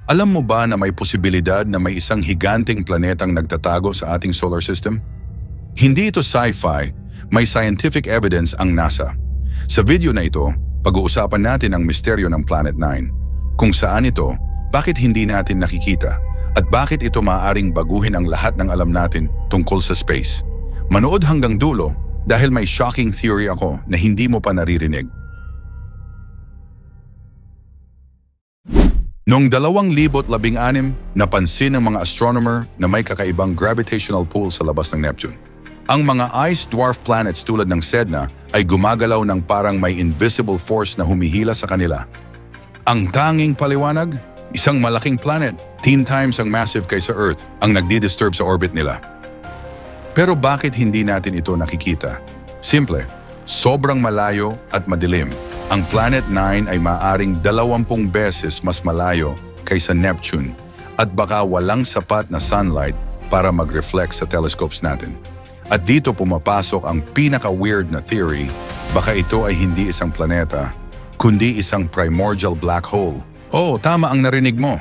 Alam mo ba na may posibilidad na may isang higanteng planetang nagtatago sa ating solar system? Hindi ito sci-fi, may scientific evidence ang NASA. Sa video na ito, pag-uusapan natin ang misteryo ng Planet 9. Kung saan ito, bakit hindi natin nakikita, at bakit ito maaaring baguhin ang lahat ng alam natin tungkol sa space. Manood hanggang dulo dahil may shocking theory ako na hindi mo pa naririnig. Noong 2016, napansin ng mga astronomer na may kakaibang gravitational pull sa labas ng Neptune. Ang mga ice dwarf planets tulad ng Sedna ay gumagalaw ng parang may invisible force na humihila sa kanila. Ang tanging paliwanag, isang malaking planet, 10 times ang massive kaysa Earth, ang nagdi-disturb sa orbit nila. Pero bakit hindi natin ito nakikita? Simple, sobrang malayo at madilim. Ang Planet 9 ay maaring 20 beses mas malayo kaysa Neptune at baka walang sapat na sunlight para mag-reflect sa telescopes natin. At dito pumapasok ang pinaka-weird na theory, baka ito ay hindi isang planeta, kundi isang primordial black hole. Oo, tama ang narinig mo.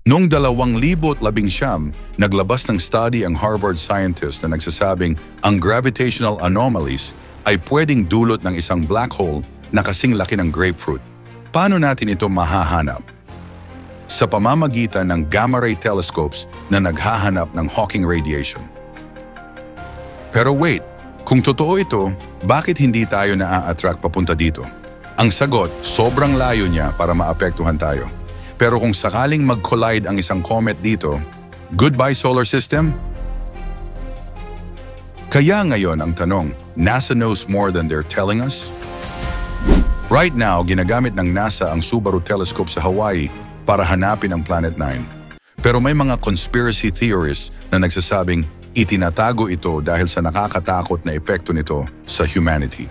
Noong 2019, naglabas ng study ang Harvard scientist na nagsasabing ang gravitational anomalies ay pwedeng dulot ng isang black hole na kasing laki ng grapefruit. Paano natin ito mahahanap? Sa pamamagitan ng gamma ray telescopes na naghahanap ng Hawking radiation. Pero wait, kung totoo ito, bakit hindi tayo na-attract papunta dito? Ang sagot, sobrang layo niya para maapektuhan tayo. Pero kung sakaling mag-collide ang isang comet dito, goodbye solar system? Kaya ngayon ang tanong, NASA knows more than they're telling us? Right now, ginagamit ng NASA ang Subaru telescope sa Hawaii para hanapin ang Planet 9. Pero may mga conspiracy theorists na nagsasabing itinatago ito dahil sa nakakatakot na epekto nito sa humanity.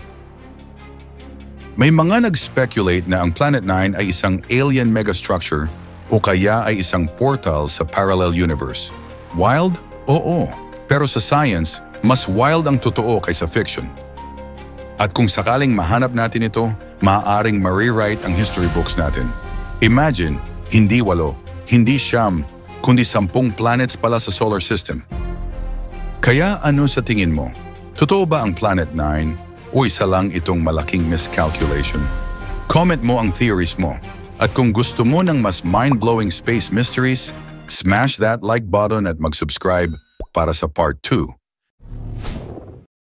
May mga nag-speculate na ang Planet 9 ay isang alien megastructure o kaya ay isang portal sa parallel universe. Wild? Oo. Pero sa science, mas wild ang totoo kaysa fiction. At kung sakaling mahanap natin ito, maaaring ma-rewrite ang history books natin. Imagine, hindi 8, hindi 9, kundi 10 planets pala sa solar system. Kaya ano sa tingin mo? Totoo ba ang Planet 9? O isa lang itong malaking miscalculation? Comment mo ang theories mo. At kung gusto mo ng mas mind-blowing space mysteries, smash that like button at mag-subscribe para sa part 2.